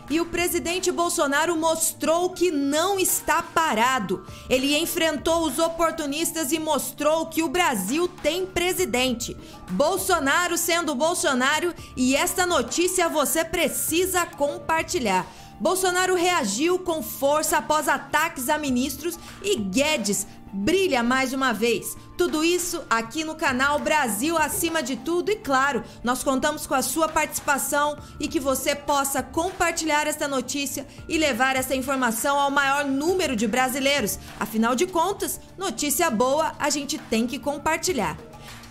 E o presidente Bolsonaro mostrou que não está parado. Ele enfrentou os oportunistas e mostrou que o Brasil tem presidente. Bolsonaro sendo Bolsonaro, e esta notícia você precisa compartilhar. Bolsonaro reagiu com força após ataques a ministros e Guedes brilha mais uma vez. Tudo isso aqui no canal Brasil Acima de Tudo e, claro, nós contamos com a sua participação e que você possa compartilhar esta notícia e levar essa informação ao maior número de brasileiros. Afinal de contas, notícia boa a gente tem que compartilhar.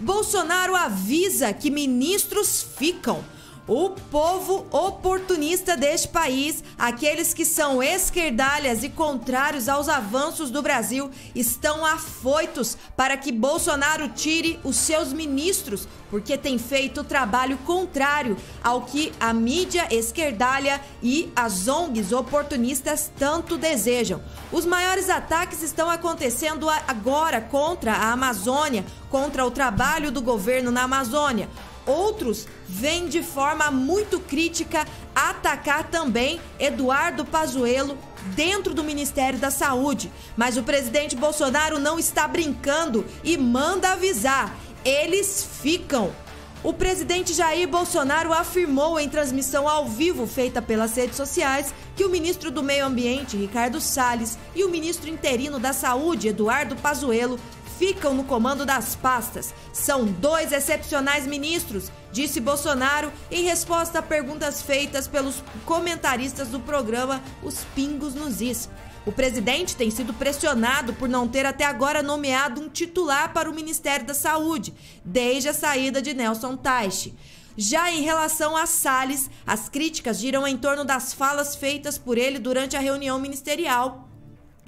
Bolsonaro avisa que ministros ficam. O povo oportunista deste país, aqueles que são esquerdalhas e contrários aos avanços do Brasil, estão afoitos para que Bolsonaro tire os seus ministros, porque tem feito o trabalho contrário ao que a mídia esquerdalha e as ONGs oportunistas tanto desejam. Os maiores ataques estão acontecendo agora contra a Amazônia, contra o trabalho do governo na Amazônia. Outros vêm de forma muito crítica atacar também Eduardo Pazuello dentro do Ministério da Saúde. Mas o presidente Bolsonaro não está brincando e manda avisar: eles ficam. O presidente Jair Bolsonaro afirmou em transmissão ao vivo feita pelas redes sociais que o ministro do Meio Ambiente, Ricardo Salles, e o ministro interino da Saúde, Eduardo Pazuello, ficam no comando das pastas. São dois excepcionais ministros, disse Bolsonaro em resposta a perguntas feitas pelos comentaristas do programa Os Pingos nos Is. O presidente tem sido pressionado por não ter até agora nomeado um titular para o Ministério da Saúde, desde a saída de Nelson Teich. Já em relação a Salles, as críticas giram em torno das falas feitas por ele durante a reunião ministerial,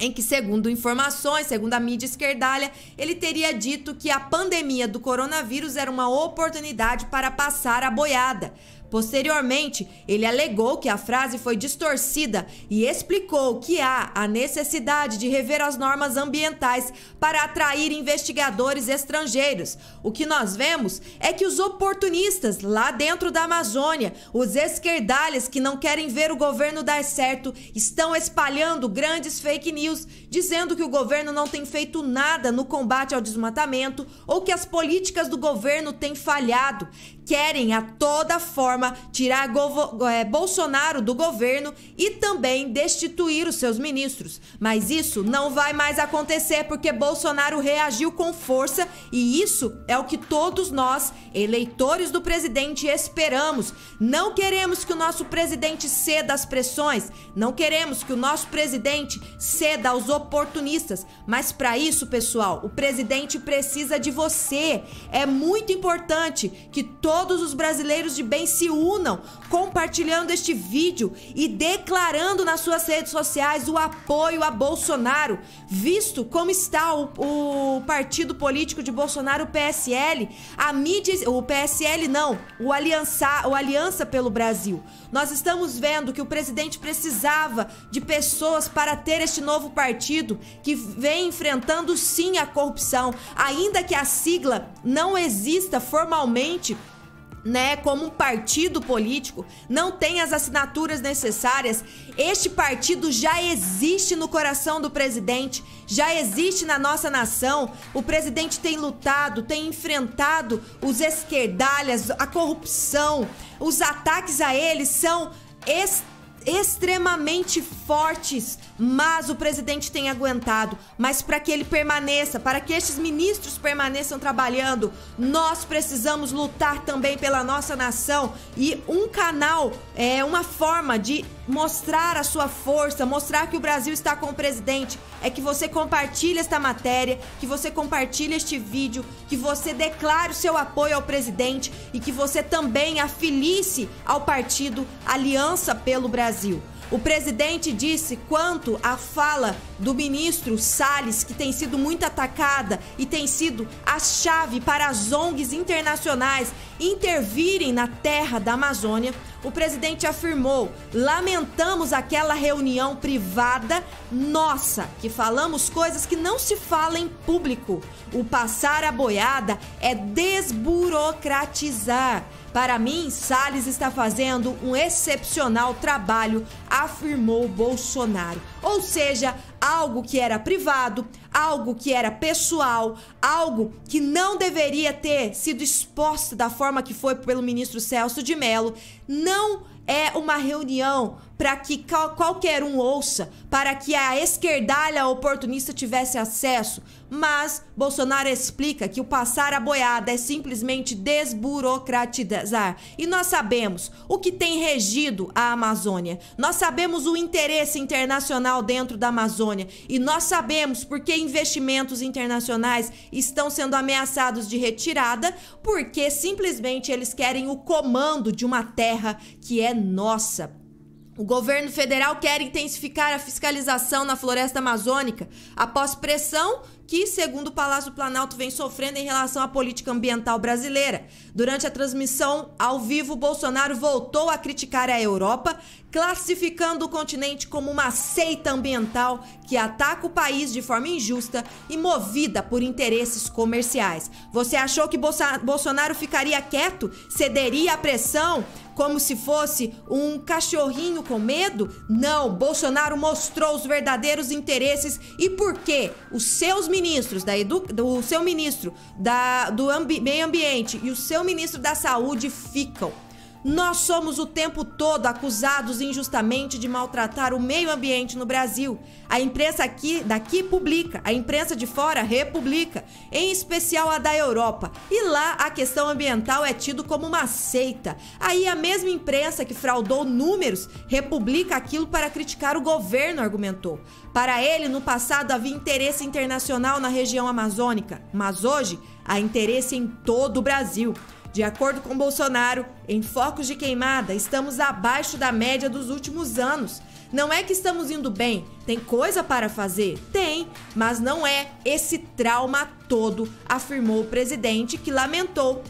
em que, segundo informações, segundo a mídia esquerdalha, ele teria dito que a pandemia do coronavírus era uma oportunidade para passar a boiada. Posteriormente, ele alegou que a frase foi distorcida e explicou que há a necessidade de rever as normas ambientais para atrair investigadores estrangeiros. O que nós vemos é que os oportunistas lá dentro da Amazônia, os esquerdalhas que não querem ver o governo dar certo, estão espalhando grandes fake news, dizendo que o governo não tem feito nada no combate ao desmatamento ou que as políticas do governo têm falhado. Querem a toda forma tirar Bolsonaro do governo e também destituir os seus ministros. Mas isso não vai mais acontecer porque Bolsonaro reagiu com força e isso é o que todos nós, eleitores do presidente, esperamos. Não queremos que o nosso presidente ceda às pressões, não queremos que o nosso presidente ceda aos oportunistas. Mas para isso, pessoal, o presidente precisa de você. É muito importante que todos os brasileiros de bem se unam, compartilhando este vídeo e declarando nas suas redes sociais o apoio a Bolsonaro, visto como está o partido político de Bolsonaro, o PSL, a mídia, o PSL não, o Aliança pelo Brasil. Nós estamos vendo que o presidente precisava de pessoas para ter este novo partido que vem enfrentando sim a corrupção, ainda que a sigla não exista formalmente, como um partido político, não tem as assinaturas necessárias. Este partido já existe no coração do presidente, já existe na nossa nação. O presidente tem lutado, tem enfrentado os esquerdalhas, a corrupção. Os ataques a eles são extremamente fortes, mas o presidente tem aguentado. Mas para que ele permaneça, para que estes ministros permaneçam trabalhando, nós precisamos lutar também pela nossa nação. E um canal é uma forma de mostrar a sua força, mostrar que o Brasil está com o presidente, é que você compartilhe esta matéria, que você compartilhe este vídeo, que você declare o seu apoio ao presidente e que você também afilie-se ao partido Aliança pelo Brasil. O presidente disse quanto à fala do ministro Salles, que tem sido muito atacada e tem sido a chave para as ONGs internacionais intervirem na terra da Amazônia. O presidente afirmou: lamentamos aquela reunião privada nossa, que falamos coisas que não se fala em público. O passar a boiada é desburocratizar. Para mim, Salles está fazendo um excepcional trabalho, afirmou Bolsonaro. Ou seja, algo que era privado, algo que era pessoal, algo que não deveria ter sido exposto da forma que foi pelo ministro Celso de Mello, não é uma reunião para que qualquer um ouça, para que a esquerdalha oportunista tivesse acesso. Mas Bolsonaro explica que o passar a boiada é simplesmente desburocratizar. E nós sabemos o que tem regido a Amazônia. Nós sabemos o interesse internacional dentro da Amazônia. E nós sabemos porque investimentos internacionais estão sendo ameaçados de retirada, porque simplesmente eles querem o comando de uma terra que é nossa. O governo federal quer intensificar a fiscalização na floresta amazônica após pressão que, segundo o Palácio Planalto, vem sofrendo em relação à política ambiental brasileira. Durante a transmissão ao vivo, Bolsonaro voltou a criticar a Europa, classificando o continente como uma seita ambiental que ataca o país de forma injusta e movida por interesses comerciais. Você achou que Bolsonaro ficaria quieto? Cederia à pressão? Como se fosse um cachorrinho com medo? Não, Bolsonaro mostrou os verdadeiros interesses e por que os seus ministros, do seu ministro do meio ambiente e o seu ministro da saúde ficam. Nós somos o tempo todo acusados injustamente de maltratar o meio ambiente no Brasil. A imprensa daqui publica, a imprensa de fora republica, em especial a da Europa. E lá a questão ambiental é tido como uma seita. Aí a mesma imprensa que fraudou números republica aquilo para criticar o governo, argumentou. Para ele, no passado havia interesse internacional na região amazônica, mas hoje há interesse em todo o Brasil. De acordo com Bolsonaro, em focos de queimada, estamos abaixo da média dos últimos anos. Não é que estamos indo bem, tem coisa para fazer? Tem, mas não é esse trauma todo, afirmou o presidente, que lamentou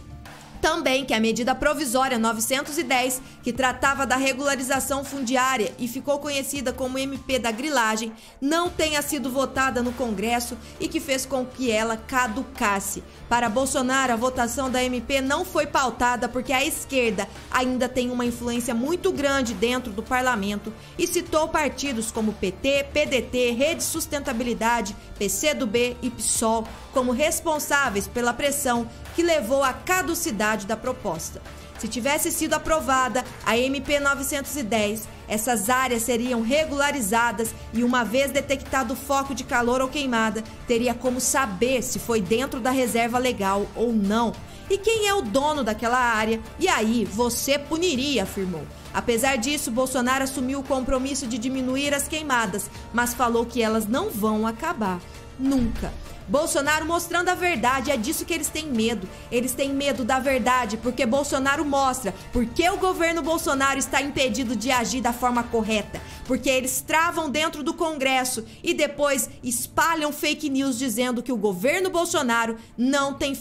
também que a medida provisória 910, que tratava da regularização fundiária e ficou conhecida como MP da grilagem, não tenha sido votada no Congresso e que fez com que ela caducasse. Para Bolsonaro, a votação da MP não foi pautada porque a esquerda ainda tem uma influência muito grande dentro do parlamento e citou partidos como PT, PDT, Rede Sustentabilidade, PCdoB e PSOL como responsáveis pela pressão que levou à caducidade da proposta. Se tivesse sido aprovada a MP 910, essas áreas seriam regularizadas e, uma vez detectado foco de calor ou queimada, teria como saber se foi dentro da reserva legal ou não. E quem é o dono daquela área? E aí você puniria, afirmou. Apesar disso, Bolsonaro assumiu o compromisso de diminuir as queimadas, mas falou que elas não vão acabar. Nunca. Bolsonaro mostrando a verdade, é disso que eles têm medo. Eles têm medo da verdade porque Bolsonaro mostra porque o governo Bolsonaro está impedido de agir da forma correta. Porque eles travam dentro do Congresso e depois espalham fake news dizendo que o governo Bolsonaro não tem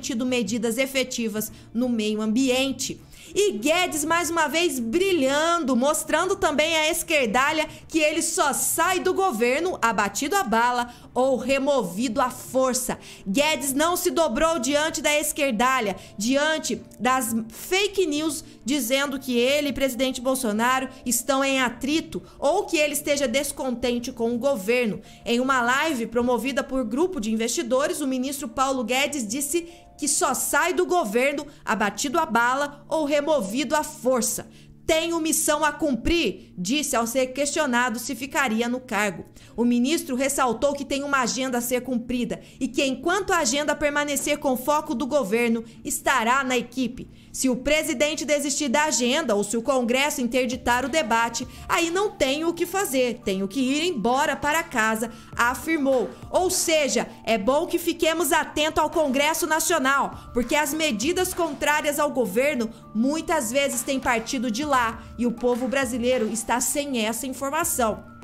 tido medidas efetivas no meio ambiente. E Guedes mais uma vez brilhando, mostrando também à esquerdalha que ele só sai do governo abatido a bala ou removido à força. Guedes não se dobrou diante da esquerdalha, diante das fake news dizendo que ele e o presidente Bolsonaro estão em atrito ou que ele esteja descontente com o governo. Em uma live promovida por grupo de investidores, o ministro Paulo Guedes disse que só sai do governo abatido a bala ou removido à força. Tenho missão a cumprir, disse ao ser questionado se ficaria no cargo. O ministro ressaltou que tem uma agenda a ser cumprida e que, enquanto a agenda permanecer com foco do governo, estará na equipe. Se o presidente desistir da agenda ou se o Congresso interditar o debate, aí não tenho o que fazer, tenho que ir embora para casa, afirmou. Ou seja, é bom que fiquemos atentos ao Congresso Nacional, porque as medidas contrárias ao governo muitas vezes têm partido de lá e o povo brasileiro está sem essa informação.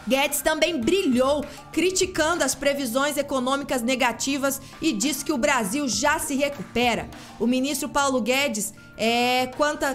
Guedes também brilhou, criticando as previsões econômicas negativas e disse que o Brasil já se recupera. O ministro Paulo Guedes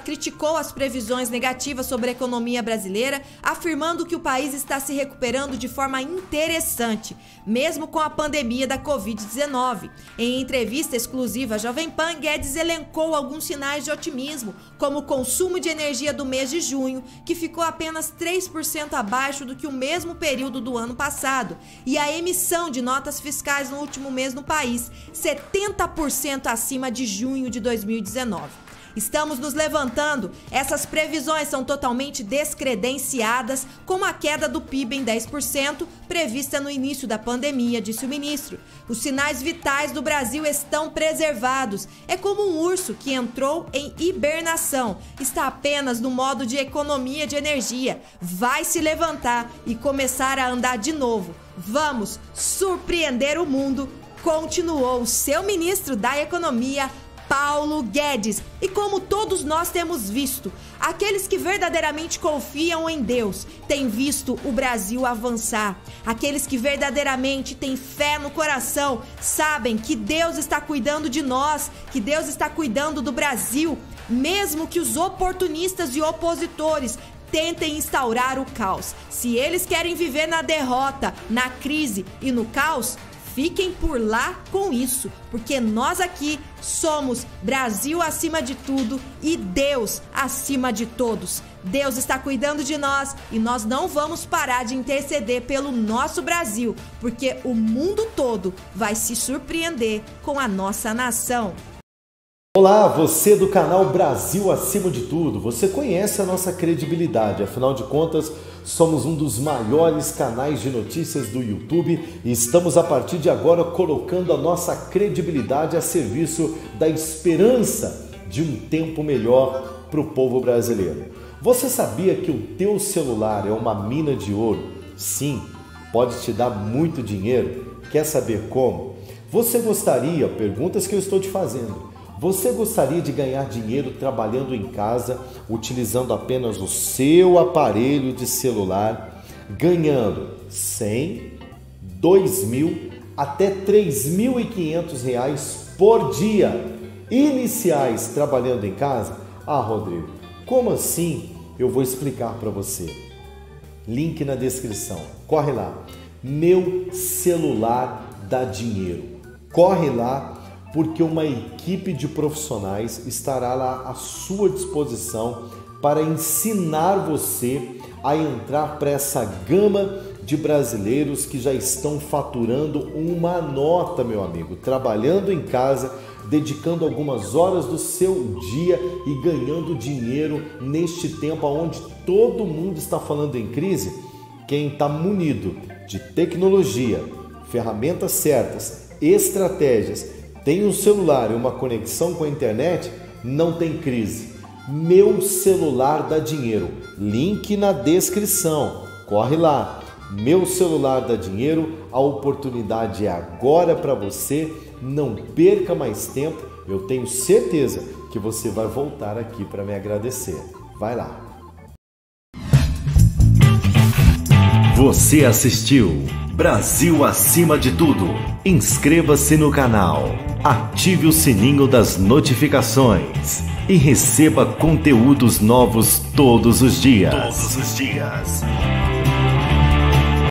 criticou as previsões negativas sobre a economia brasileira, afirmando que o país está se recuperando de forma interessante, mesmo com a pandemia da Covid-19. Em entrevista exclusiva à Jovem Pan, Guedes elencou alguns sinais de otimismo, como o consumo de energia do mês de junho, que ficou apenas 3% abaixo do que o mesmo período do ano passado, e a emissão de notas fiscais no último mês no país, 70% acima de junho de 2019. Estamos nos levantando. Essas previsões são totalmente descredenciadas, como a queda do PIB em 10% prevista no início da pandemia, disse o ministro. Os sinais vitais do Brasil estão preservados. É como um urso que entrou em hibernação. Está apenas no modo de economia de energia. Vai se levantar e começar a andar de novo. Vamos surpreender o mundo, continuou o seu ministro da Economia, Paulo Guedes. E como todos nós temos visto, aqueles que verdadeiramente confiam em Deus têm visto o Brasil avançar. Aqueles que verdadeiramente têm fé no coração sabem que Deus está cuidando de nós, que Deus está cuidando do Brasil, mesmo que os oportunistas e opositores tentem instaurar o caos. Se eles querem viver na derrota, na crise e no caos, fiquem por lá com isso, porque nós aqui somos Brasil acima de tudo e Deus acima de todos. Deus está cuidando de nós e nós não vamos parar de interceder pelo nosso Brasil, porque o mundo todo vai se surpreender com a nossa nação. Olá, você do canal Brasil Acima de Tudo. Você conhece a nossa credibilidade, afinal de contas, somos um dos maiores canais de notícias do YouTube e estamos a partir de agora colocando a nossa credibilidade a serviço da esperança de um tempo melhor para o povo brasileiro. Você sabia que o teu celular é uma mina de ouro? Sim, pode te dar muito dinheiro. Quer saber como? Você gostaria, perguntas que eu estou te fazendo, você gostaria de ganhar dinheiro trabalhando em casa, utilizando apenas o seu aparelho de celular, ganhando 100, 2.000 até R$ 3.500 por dia, iniciais trabalhando em casa? Ah, Rodrigo, como assim? Eu vou explicar para você. Link na descrição. Corre lá. Meu celular dá dinheiro. Corre lá, porque uma equipe de profissionais estará lá à sua disposição para ensinar você a entrar para essa gama de brasileiros que já estão faturando uma nota, meu amigo, trabalhando em casa, dedicando algumas horas do seu dia e ganhando dinheiro neste tempo onde todo mundo está falando em crise. Quem está munido de tecnologia, ferramentas certas, estratégias, tem um celular e uma conexão com a internet, não tem crise. Meu celular dá dinheiro. Link na descrição. Corre lá. Meu celular dá dinheiro. A oportunidade é agora para você. Não perca mais tempo. Eu tenho certeza que você vai voltar aqui para me agradecer. Vai lá. Você assistiu Brasil Acima de Tudo. Inscreva-se no canal, ative o sininho das notificações e receba conteúdos novos todos os dias.